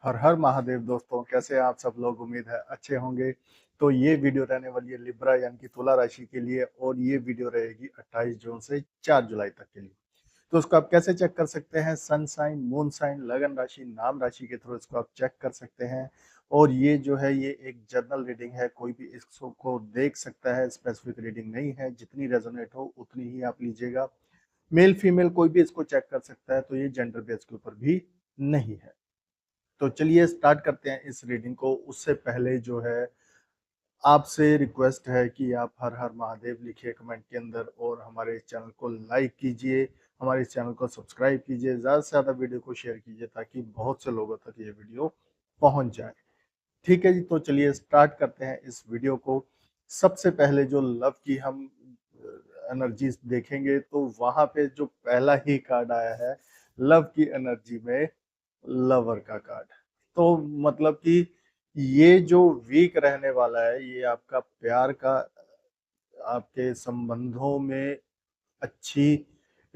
हर हर महादेव दोस्तों, कैसे हैं आप सब लोग। उम्मीद है अच्छे होंगे। तो ये वीडियो रहने वाली है लिब्रा यानी कि तुला राशि के लिए, और ये वीडियो रहेगी 28 जून से 4 जुलाई तक के लिए। तो उसको आप कैसे चेक कर सकते हैं? सन साइन, मून साइन, लगन राशि, नाम राशि के थ्रू इसको आप चेक कर सकते हैं। और ये जो है ये एक जनरल रीडिंग है, कोई भी इसको देख सकता है, स्पेसिफिक रीडिंग नहीं है। जितनी रेजोनेट हो उतनी ही आप लीजिएगा। मेल फीमेल कोई भी इसको चेक कर सकता है, तो ये जेंडर बेस के ऊपर भी नहीं है। तो चलिए स्टार्ट करते हैं इस रीडिंग को। उससे पहले जो है आपसे रिक्वेस्ट है कि आप हर हर महादेव लिखिए कमेंट के अंदर, और हमारे इस चैनल को लाइक कीजिए, हमारे इस चैनल को सब्सक्राइब कीजिए, ज़्यादा से ज़्यादा वीडियो को शेयर कीजिए ताकि बहुत से लोगों तक ये वीडियो पहुंच जाए। ठीक है जी, तो चलिए स्टार्ट करते हैं इस वीडियो को। सबसे पहले जो लव की हम एनर्जीज देखेंगे, तो वहां पे जो पहला ही कार्ड आया है लव की एनर्जी में, लवर का कार्ड। तो मतलब कि ये जो वीक रहने वाला है, ये आपका प्यार का, आपके संबंधों में अच्छी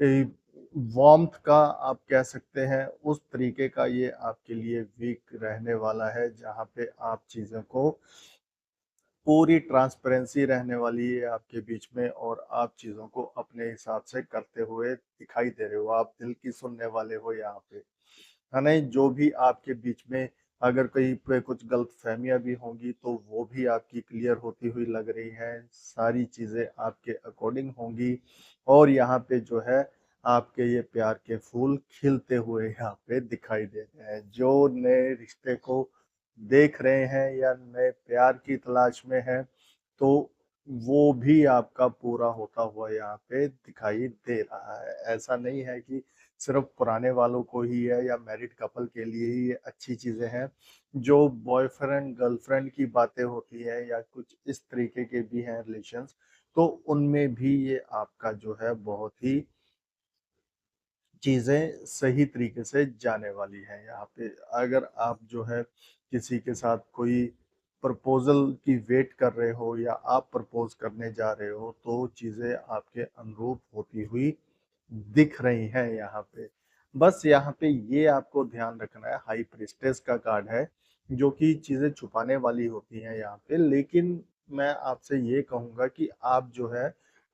वार्मथ का आप कह सकते हैं, उस तरीके का ये आपके लिए वीक रहने वाला है, जहाँ पे आप चीज़ों को पूरी ट्रांसपेरेंसी रहने वाली है आपके बीच में, और आप चीज़ों को अपने हिसाब से करते हुए दिखाई दे रहे हो। आप दिल की सुनने वाले हो यहाँ पे, है नहीं? जो भी आपके बीच में अगर कहीं पे कुछ गलतफहमियां भी होंगी, तो वो भी आपकी क्लियर होती हुई लग रही है। सारी चीज़ें आपके अकॉर्डिंग होंगी, और यहाँ पे जो है आपके ये प्यार के फूल खिलते हुए यहाँ पे दिखाई दे रहे हैं। जो नए रिश्ते को देख रहे हैं या नए प्यार की तलाश में हैं, तो वो भी आपका पूरा होता हुआ यहाँ पे दिखाई दे रहा है। ऐसा नहीं है कि सिर्फ पुराने वालों को ही है या मैरिड कपल के लिए ही ये अच्छी चीजें हैं। जो बॉयफ्रेंड गर्लफ्रेंड की बातें होती है या कुछ इस तरीके के भी हैं रिलेशंस, तो उनमें भी ये आपका जो है बहुत ही चीज़ें सही तरीके से जाने वाली हैं यहाँ पे। अगर आप जो है किसी के साथ कोई प्रपोजल की वेट कर रहे हो या आप प्रपोज करने जा रहे हो, तो चीज़ें आपके अनुरूप होती हुई दिख रही हैं यहाँ पे। बस यहाँ पे ये आपको ध्यान रखना है, हाई प्रिस्टेस का कार्ड है, जो कि चीज़ें छुपाने वाली होती हैं यहाँ पे। लेकिन मैं आपसे ये कहूँगा कि आप जो है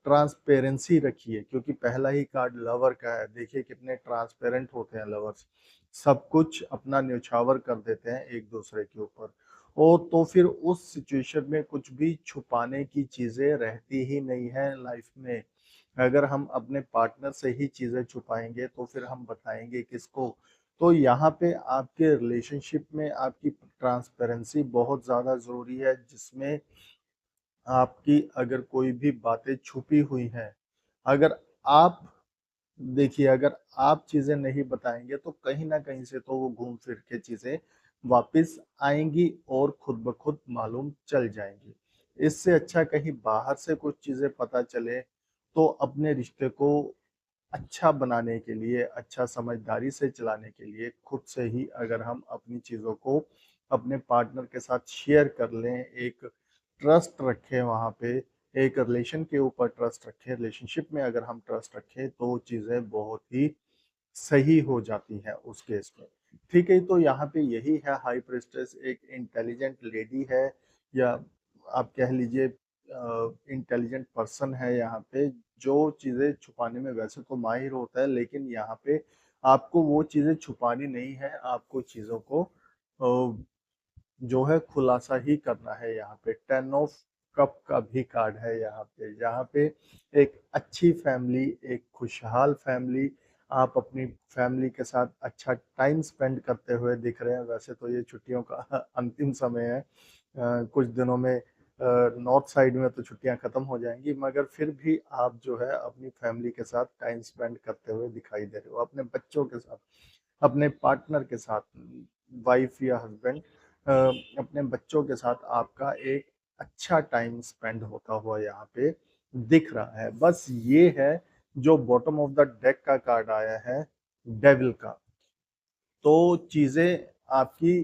ट्रांसपेरेंसी रखिए, क्योंकि पहला ही कार्ड लवर का है। देखिए कितने ट्रांसपेरेंट होते हैं लवर्स, सब कुछ अपना न्यौछावर कर देते हैं एक दूसरे के ऊपर। और तो फिर उस सिचुएशन में कुछ भी छुपाने की चीजें रहती ही नहीं है लाइफ में। अगर हम अपने पार्टनर से ही चीजें छुपाएंगे, तो फिर हम बताएंगे किसको? तो यहाँ पे आपके रिलेशनशिप में आपकी ट्रांसपेरेंसी बहुत ज्यादा जरूरी है, जिसमें आपकी अगर कोई भी बातें छुपी हुई हैं, अगर आप देखिए, अगर आप चीजें नहीं बताएंगे, तो कहीं ना कहीं से तो वो घूम फिर के चीजें वापस आएंगी और खुद ब खुद मालूम चल जाएंगी। इससे अच्छा कहीं बाहर से कुछ चीजें पता चले, तो अपने रिश्ते को अच्छा बनाने के लिए, अच्छा समझदारी से चलाने के लिए, खुद से ही अगर हम अपनी चीज़ों को अपने पार्टनर के साथ शेयर कर लें, एक ट्रस्ट रखें वहाँ पे, एक रिलेशन के ऊपर ट्रस्ट रखें, रिलेशनशिप में अगर हम ट्रस्ट रखें, तो चीज़ें बहुत ही सही हो जाती हैं उस केस में। ठीक है, तो यहाँ पे यही है, हाई प्रिस्टेस एक इंटेलिजेंट लेडी है, या आप कह लीजिए इंटेलिजेंट पर्सन है यहाँ पे, जो चीज़ें छुपाने में वैसे तो माहिर होता है, लेकिन यहाँ पे आपको वो चीज़ें छुपानी नहीं है, आपको चीज़ों को जो है खुलासा ही करना है। यहाँ पे 10 ऑफ कप का भी कार्ड है यहाँ पे, जहाँ पे एक अच्छी फैमिली, एक खुशहाल फैमिली, आप अपनी फैमिली के साथ अच्छा टाइम स्पेंड करते हुए दिख रहे हैं। वैसे तो ये छुट्टियों का अंतिम समय है, कुछ दिनों में नॉर्थ साइड में तो छुट्टियां खत्म हो जाएंगी, मगर फिर भी आप जो है अपनी फैमिली के साथ टाइम स्पेंड करते हुए दिखाई दे रहे हो, अपने बच्चों के साथ, अपने पार्टनर के साथ, वाइफ या हस्बैंड, अपने बच्चों के साथ आपका एक अच्छा टाइम स्पेंड होता हुआ यहाँ पे दिख रहा है। बस ये है जो बॉटम ऑफ द डेक का कार्ड आया है, डेविल का। तो चीजें आपकी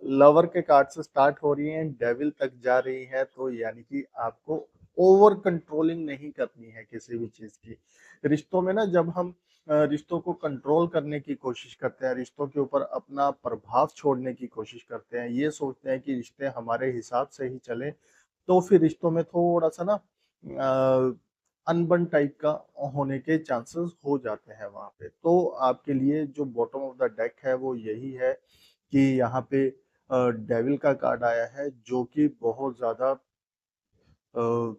लवर के कार्ड से स्टार्ट हो रही हैं, डेविल तक जा रही है, तो यानी कि आपको ओवर कंट्रोलिंग नहीं करनी है किसी भी चीज की। रिश्तों में ना, जब हम रिश्तों को कंट्रोल करने की कोशिश करते हैं, रिश्तों के ऊपर अपना प्रभाव छोड़ने की कोशिश करते हैं। ये सोचते हैं कि रिश्ते हमारे हिसाब से ही चलें, तो फिर रिश्तों में थोड़ा-सा ना अनबन टाइप का होने के चांसेस हो जाते हैं वहाँ पे। तो आपके लिए जो बॉटम ऑफ द डेक है वो यही है कि यहाँ पे डेविल का कार्ड आया है जो कि बहुत ज़्यादा अ,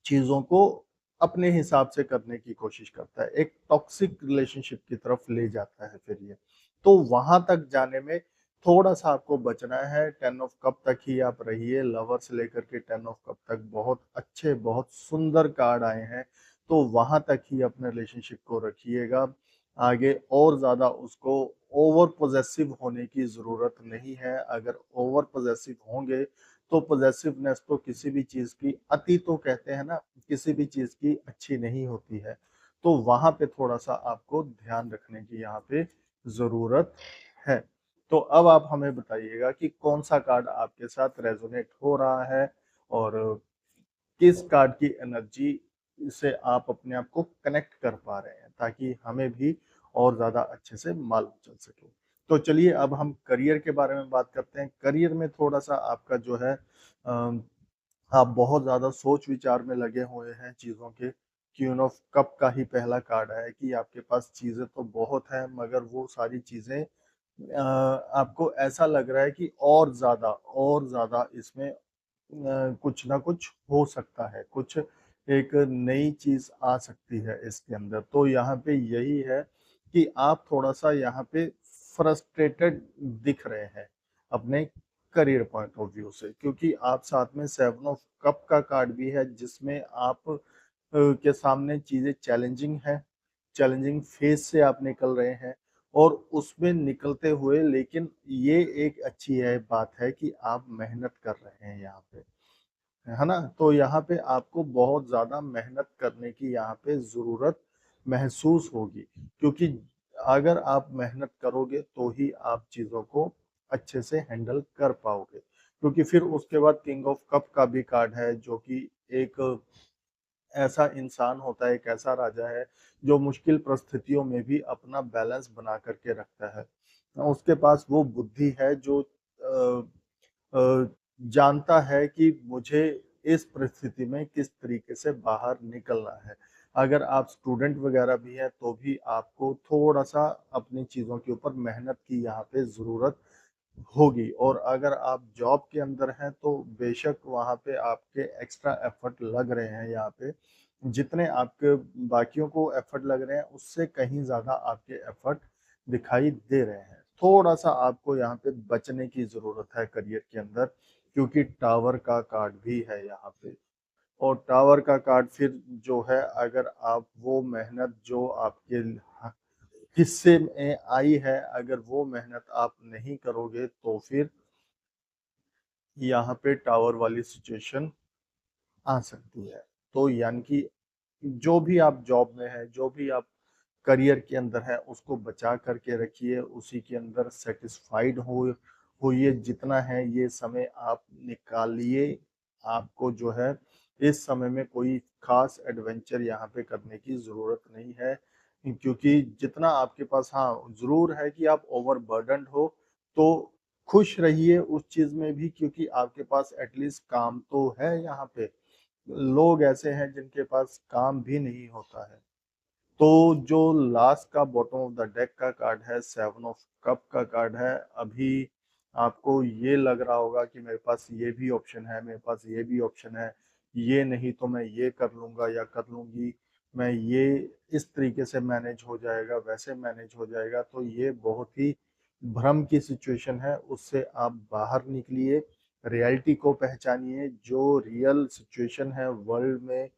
चीज़ों को अपने हिसाब से करने की कोशिश करता है। एक टॉक्सिक रिलेशनशिप की तरफ ले जाता है फिर ये। तो वहाँ तक जाने में थोड़ा-सा आपको बचना है। 10 ऑफ कप तक ही आप रहिए। लवर से लेकर के 10 ऑफ कप तक बहुत अच्छे, बहुत सुंदर कार्ड आए हैं। तो वहाँ तक ही अपने रिलेशनशिप को रखिएगा। आगे और ज़्यादा उसको ओवर पॉसेसिव होने की ज़रूरत नहीं है। अगर ओवर पॉसेसिव होंगे तो पॉसेसिवनेस तो किसी भी चीज़ की अति तो कहते हैं ना, किसी भी चीज़ की अच्छी नहीं होती है। तो वहाँ पे थोड़ा-सा आपको ध्यान रखने की यहाँ पे ज़रूरत है। तो अब आप हमें बताइएगा कि कौन-सा कार्ड आपके साथ रेज़ोनेट हो रहा है और किस कार्ड की एनर्जी से आप अपने आप को कनेक्ट कर पा रहे हैं, ताकि हमें भी और ज़्यादा अच्छे से मालूम चल सके। तो चलिए अब हम करियर के बारे में बात करते हैं। करियर में थोड़ा-सा आपका जो है आप बहुत ज़्यादा सोच-विचार में लगे हुए हैं चीज़ों के। क्वीन ऑफ कप का ही पहला कार्ड है कि आपके पास चीज़ें तो बहुत हैं, मगर वो सारी चीज़ें आपको ऐसा लग रहा है कि और ज़्यादा इसमें कुछ ना कुछ हो सकता है, कुछ एक नई चीज़ आ सकती है इसके अंदर। तो यहाँ पे यही है कि आप थोड़ा-सा यहाँ पे फ्रस्ट्रेटेड दिख रहे हैं, अपने करियर पॉइंट ऑफ व्यू से, क्योंकि आप साथ में 7 ऑफ कप का कार्ड भी है जिसमें आप के सामने चीज़ें चैलेंजिंग हैं, चैलेंजिंग फेज़ से आप निकल रहे हैं और उसमें निकलते हुए लेकिन ये एक अच्छी है बात है कि आप मेहनत कर रहे हैं यहाँ पे। है ना? तो यहाँ पे आपको बहुत ज़्यादा मेहनत करने की यहाँ पे ज़रूरत महसूस होगी, क्योंकि अगर आप मेहनत करोगे तो ही आप चीज़ों को अच्छे से हैंडल कर पाओगे। क्योंकि फिर उसके बाद किंग ऑफ कप का भी कार्ड है जो कि एक ऐसा इंसान होता है, एक ऐसा राजा है जो मुश्किल परिस्थितियों में भी अपना बैलेंस बना कर के रखता है। उसके पास वो बुद्धि है जो जानता है कि मुझे इस परिस्थिति में किस तरीके से बाहर निकलना है। अगर आप स्टूडेंट वगैरह भी हैं तो भी आपको थोड़ा-सा अपनी चीज़ों के ऊपर मेहनत की यहाँ पे ज़रूरत होगी और अगर आप जॉब के अंदर हैं तो बेशक वहाँ पे आपके एक्स्ट्रा एफर्ट लग रहे हैं यहाँ पे। जितने आपके बाकियों को एफर्ट लग रहे हैं उससे कहीं ज़्यादा आपके एफर्ट दिखाई दे रहे हैं। थोड़ा-सा आपको यहाँ पे बचने की ज़रूरत है करियर के अंदर, क्योंकि टावर का कार्ड भी है यहाँ पे और टावर का कार्ड फिर जो है अगर आप वो मेहनत जो आपके हिस्से में आई है, अगर वो मेहनत आप नहीं करोगे तो फिर यहाँ पे टावर वाली सिचुएशन आ सकती है। तो यानी कि जो भी आप जॉब में हैं, जो भी आप करियर के अंदर है, उसको बचा कर के रखिए, उसी के अंदर सैटिस्फाइड होइए जितना है ये समय आप निकालिए। आपको जो है इस समय में कोई ख़ास एडवेंचर यहाँ पे करने की ज़रूरत नहीं है, क्योंकि जितना आपके पास हाँ, ज़रूर है कि आप ओवरबर्डन्ड हो, तो खुश रहिए उस चीज़ में भी, क्योंकि आपके पास एटलीस्ट काम तो है यहाँ पे। लोग ऐसे हैं जिनके पास काम भी नहीं होता है। तो जो लास्ट का बॉटम ऑफ द डेक का कार्ड है, 7 ऑफ कप का कार्ड है, अभी आपको ये लग रहा होगा कि मेरे पास ये भी ऑप्शन है, मेरे पास ये भी ऑप्शन है, ये नहीं तो मैं ये कर लूँगा या कर लूँगी, मैं ये इस तरीके से मैनेज हो जाएगा, वैसे मैनेज हो जाएगा, तो ये बहुत ही भ्रम की सिचुएशन है, उससे आप बाहर निकलिए, रियलिटी को पहचानिए, जो रियल सिचुएशन है वर्ल्ड में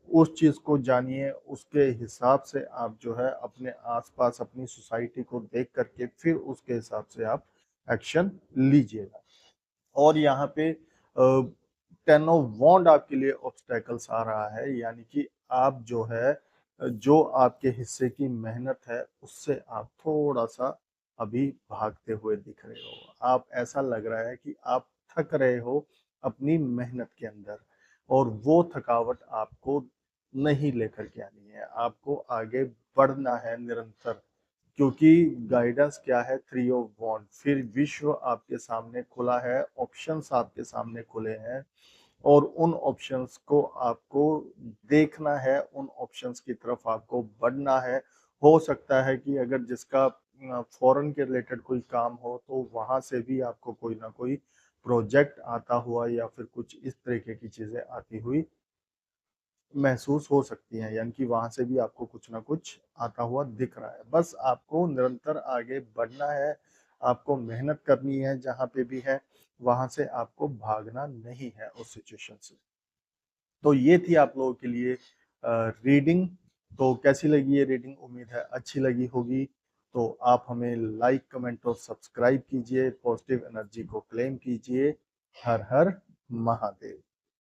उस चीज़ को जानिए, उसके हिसाब से आप जो है अपने आस-पास अपनी सोसाइटी को देख कर के फिर उसके हिसाब से आप एक्शन लीजिएगा। और यहाँ पे 10 ऑफ वॉन्ड आपके लिए ऑब्स्टैकल्स आ रहा है, यानी कि आप जो है जो आपके हिस्से की मेहनत है, उससे आप थोड़ा-सा अभी भागते हुए दिख रहे हो। आप ऐसा लग रहा है कि आप थक रहे हो अपनी मेहनत के अंदर और वो थकावट आपको नहीं लेकर के आनी है, आपको आगे बढ़ना है निरंतर। क्योंकि गाइडेंस क्या है, थ्री ऑफ वॉन्ड, फिर विश्व आपके सामने खुला है, ऑप्शंस आपके सामने खुले हैं और उन ऑप्शंस को आपको देखना है, उन ऑप्शंस की तरफ आपको बढ़ना है। हो सकता है कि अगर जिसका फॉरेन के रिलेटेड कोई काम हो तो वहां से भी आपको कोई ना कोई प्रोजेक्ट आता हुआ या फिर कुछ इस तरीके की चीजें आती हुई महसूस हो सकती हैं, यानी कि वहाँ से भी आपको कुछ ना कुछ आता हुआ दिख रहा है। बस आपको निरंतर आगे बढ़ना है, आपको मेहनत करनी है जहाँ पे भी है, वहाँ से आपको भागना नहीं है उस सिचुएशन से। तो ये थी आप लोगों के लिए रीडिंग। तो कैसी लगी ये रीडिंग? उम्मीद है अच्छी लगी होगी। तो आप हमें लाइक, कमेंट और सब्सक्राइब कीजिए, पॉजिटिव एनर्जी को क्लेम कीजिए। हर हर महादेव।